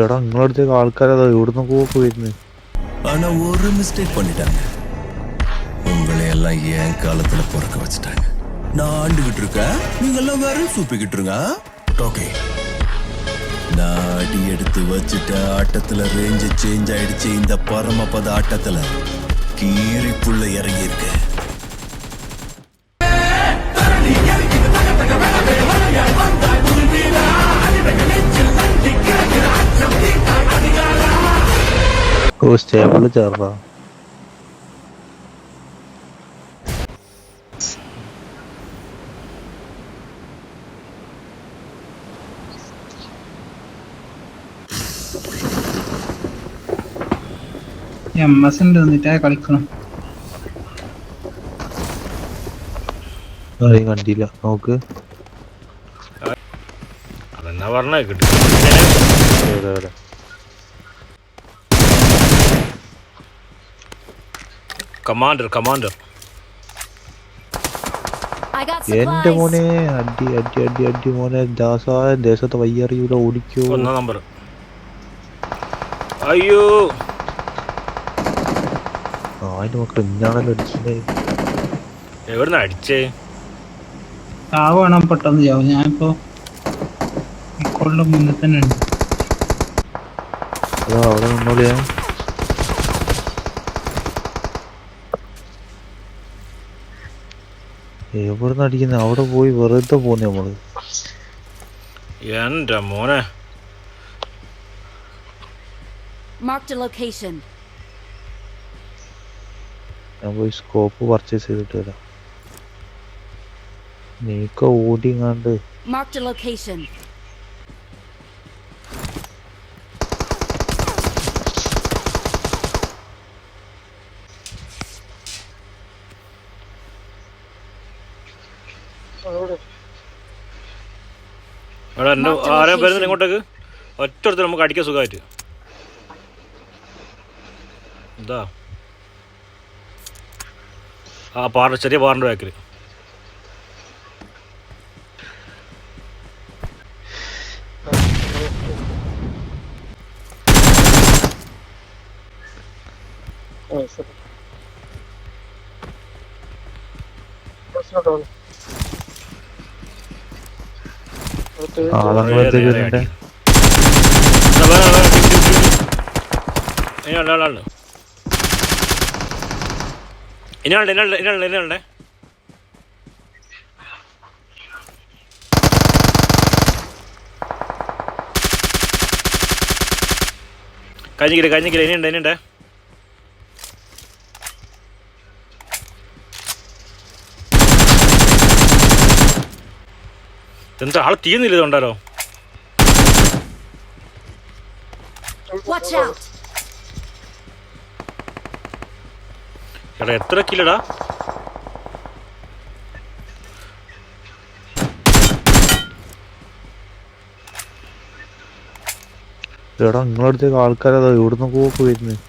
എടാ നിങ്ങളടുത്തേക്ക് ആൾക്കാരതാ എവിടുന്ന് പോക്ക് വരുന്നത്. ஆனா ஒரு மிஸ்டேக் பண்ணிட்டாங்க. உங்களை எல்லாம் என் காலத்துல பிறக்க வச்சுட்டாங்க. நான் ஆண்டுகிட்டு இருக்கேன், நீங்க எல்லாம் வேற சூப்பிக்கிட்டு இருங்க. ஓகே, நான் அடி எடுத்து வச்சுட்ட ஆட்டத்துல ரேஞ்சு சேஞ்ச் ஆயிடுச்சு. இந்த பரமபத ஆட்டத்துல கீரிப்புள்ள இறங்கி இருக்கு. ഓ സ്റ്റേബിള് ചേർറാ. MS ഉണ്ട് എന്നിട്ടാ കളിക്കണം. കണ്ടില്ല നോക്ക്. അതെന്നാ പറഞ്ഞ കിട്ടി. കമാൻഡർ എന്റെ മോനെ അടി അടി അടി അടി മോനെ. ദാസായ ദേശത്തെ വയ്യറിയൂല ഓടിക്കോ. 1 നമ്പർ. അയ്യോ അതിന്റെ മക്കൾ ഇന്നാണല്ലോ അടിച്ചേ. എവിടുന്ന അടിച്ചേ? ചാവണം പെട്ടെന്ന് ചാവും. ഞാനിപ്പോ ഇക്കോളിന്റെ മുന്നിൽ തന്നെ ഉണ്ട്. അതാ അവിടെ നിന്നോളിയാ. എവിടുന്ന് അടിക്കുന്ന അവിടെ പോയി വെറുതെ പോന്നെ നമ്മള്. എന്റെ മോനെ Marked a location. ഞാൻ പോയി സ്കോപ്പ് പർച്ചേസ് ചെയ്തിട്ട് വരാം. നീക്ക ഓടിങ്ങാണ്ട്. Marked a location. എടാ എന്നെ ആരെയും വരുന്നില്ല ഇങ്ങോട്ടേക്ക്. ഒറ്റ നമുക്ക് അടിക്കാൻ സുഖമായിട്ട്. എന്താ ആ ചെറിയ പാറിൻ്റെ ബാക്കിൽ. ഇനിയുണ്ട്. കഴിഞ്ഞില്ല ഇനിയുണ്ട്. എന്താ ആള് തീർന്നില്ല ഇതുണ്ടല്ലോ. എടാ എത്ര കില്ലടാ? എടാ നിങ്ങളടുത്തേക്ക് ആൾക്കാരതാ എവിടുന്ന് പോക്ക് വരുന്നത്.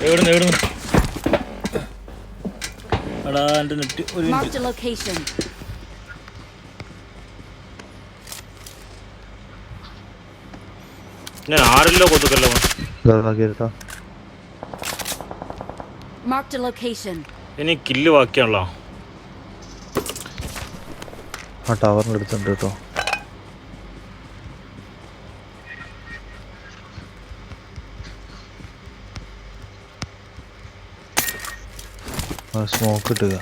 എവിടുന്ന് എടാ എൻ്റെ നെറ്റ് ഒരു Marked a location. ഞാൻ ആരല്ലോ കൊതുക്കല്ലോ. കേട്ടാ Marked a location. ഇനി കില്ല് ബാക്കിയാണല്ലോ. ആ ടവറിൻ്റെ അടുത്തുണ്ട് കേട്ടോ. സ്മോക്ക് ഇട്ടുക.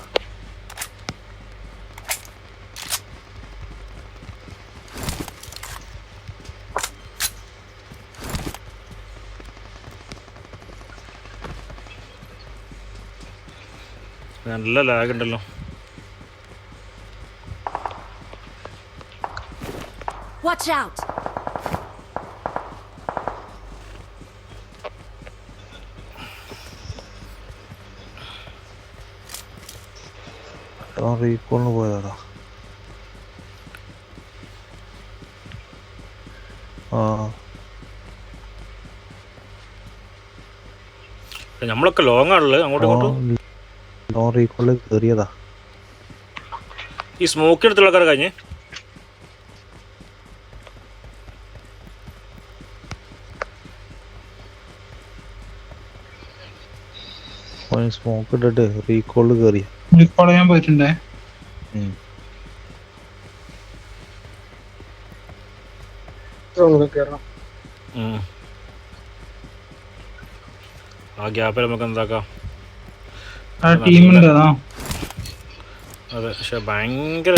നല്ല ലാഗ് ഉണ്ടല്ലോ. Watch out. റീകോളിന് പോയതാടാ. നമ്മളൊക്കെ ലോങ് ആണുള്ളത് അങ്ങോട്ടും ഇങ്ങോട്ടും. ലോൺ റീകോളിൽ കയറിയതാ. ഈ സ്മോക്ക് എടുത്തുള്ള ആൾക്കാരെ കഴിഞ്ഞ് സ്മോക്ക് ഇട്ടിട്ട് റീകോളിൽ കയറിയ. റീകോൾ ചെയ്യാൻ പോയിട്ടുണ്ടേ. ആ ഗ്യാപ്പിൽ നമുക്ക് എന്താക്കാം. ടീമുണ്ട് അതാ. അതെ, പക്ഷെ ഭയങ്കര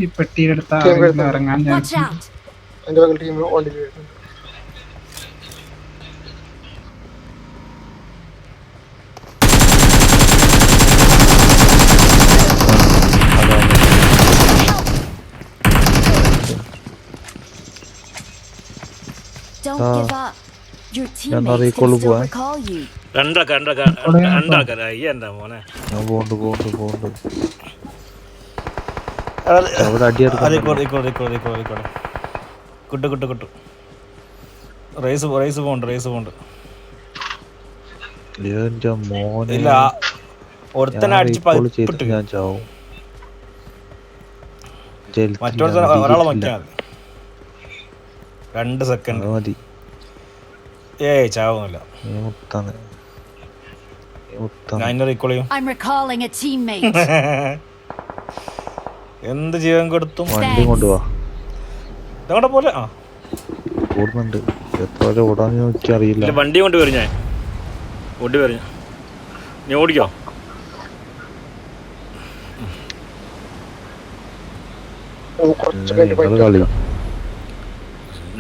ഈ പെട്ടിയിലെടുത്ത ഇറങ്ങാൻ Watch out! Don't give up. Your teammates can still recall you. രണ്ടാൾക്കാർ അയ്യ എന്താ മോനെ. ഞാൻ പോണ്ട് അവിടെ അടിയെടുക്കാൻ കുട്ടു റേസ് പോണ്ട്. എന്റെ മോനെ ഇല്ല ഒരുത്തനെ അടിച്ച് ഞാൻ ചാവും. ഒരാളെ മറ്റാ 2 സെക്കൻഡ് മതി. ചാവുന്നില്ല. I'm recalling a teammate. എന്ത് ജീവൻ കൊടുത്തും വണ്ടി കൊണ്ടുപോവാ. ഞങ്ങളുടെ പോലെ ഓടുന്നുണ്ട്. എത്ര ഓടാന്ന് നോക്കി അറിയില്ല. വണ്ടി കൊണ്ട് വരും. ഞാൻ ഓടി വരും. നീ ഓടിക്കോ. കളി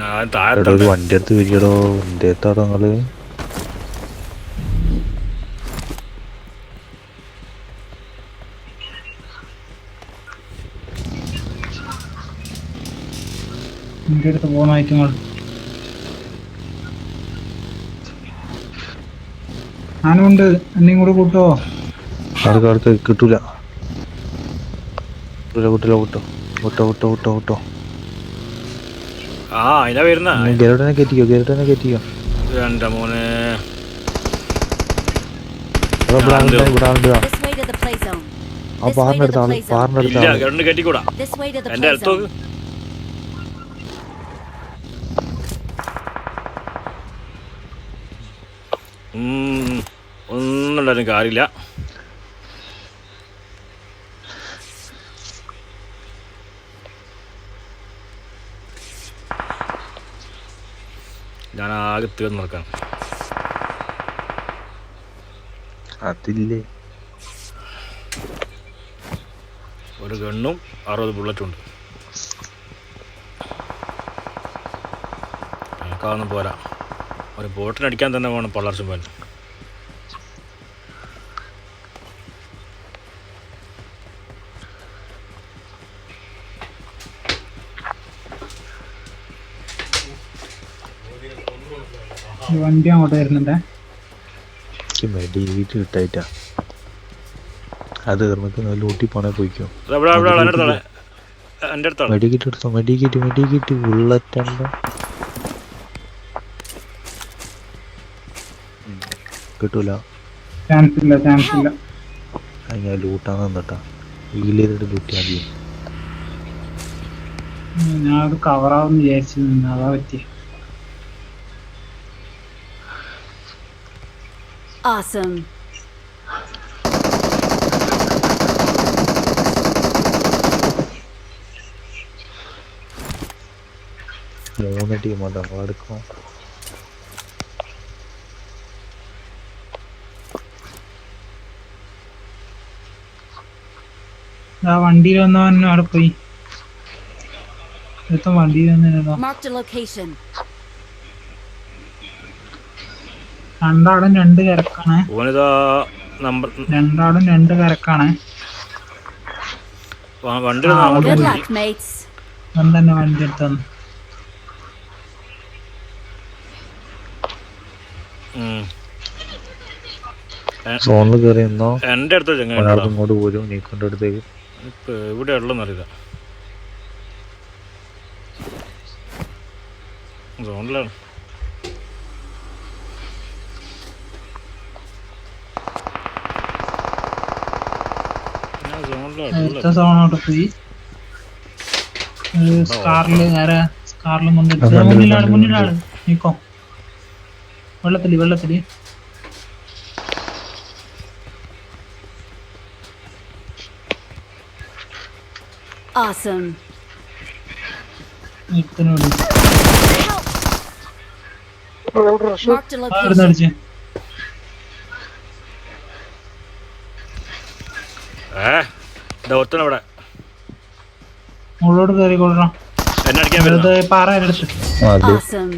ഞാൻ താഴെ ഒരു വണ്ടി എടുത്ത് വരികടോ. എന്തേത്താടോ നിങ്ങള്? എന്റെ അടുത്ത് പോകുന്ന ഐറ്റങ്ങൾ ഞാനുണ്ട്. എന്നെയും കൂടെ കൂട്ടോ. അടുത്ത് കിട്ടൂല. വിട്ടോ. അതിനാ വരുന്ന ഗരുഡനെ കയറ്റിക്കോ. എന്റെ മോനെ This way to the play zone. ആ പാറിനടുത്ത ആള് ഗരണ്ട് കയറ്റിക്കൂടാ. This way to the എന്റെ play അടുത്ത് zone. ഒന്നുണ്ടായിരുന്നു കാര്യമില്ല. ഞാൻ ആകെ തീർന്നു നടക്കാൻ. അതില്ലേ ഒരു ഗണ്ണും 60 ബുള്ളറ്റും ഉണ്ട്. എനിക്കാതൊന്നും പോരാ. ഒരു ബോട്ടിനടിക്കാൻ തന്നെ വേണം പള്ളർച്ചും പോലും. വണ്ടി അങ്ങോട്ട് വരുന്നുണ്ടേ. മെഡിക്കേറ്റ് കിട്ടായിട്ടാ. അത് നമുക്ക് ലൂട്ടി പോണേ പോയിക്കോ. മെഡിക്കേറ്റ് എടുത്തോ. മെഡിക്കേറ്റ് ബുള്ളറ്റണ്ട കിട്ടൂല. ചാൻസ് ഇല്ല. ഞാൻ ലൂട്ടാന്ന് നിന്നിട്ടാ. വീൽ ചെയ്തിട്ട് ലൂട്ടിയാൽ മതി. ഞാൻ അത് കവറാവെന്ന് വിചാരിച്ചു. അതാ പറ്റി. Awesome. മൂന്ന് ടീമുണ്ട്. നമ്മളെടുക്കാം. വണ്ടിയിൽ വന്നവൻ അവിടെ പോയി. വണ്ടിയിൽ വന്നോ. Marked a location. രണ്ടാളും 2 കരക്കാണ്. രണ്ടാളും 2 കരക്കാണ്. Good luck, mates. തന്നെ വണ്ടി എടുത്തു. സോണിൽ കയറി നിന്നോ. എന്റെ അടുത്ത് ഇങ്ങോട്ട് പോരും. നീക്കൊണ്ട അടുത്തേക്ക് ഇപ്പൊ എവിടെ ഉള്ളെന്നറിയില്ല. സോണിലാണ്. അടുത്ത സോണോട്ട് പോയി. സ്കാറില് നേരെ സ്കാറില് മുന്നിലാണ് നീക്കോ. വെള്ളത്തില് Awesome. നിർത്തനോട് Marked a location. അടിച്ചേ. ഒരുത്തന ഇവിടെ മുകളോട് കയറി കൊള്ളണം. എന്നെ അടിക്കാൻ വരുന്ന പാറ എടുത്ത് മതി. Awesome.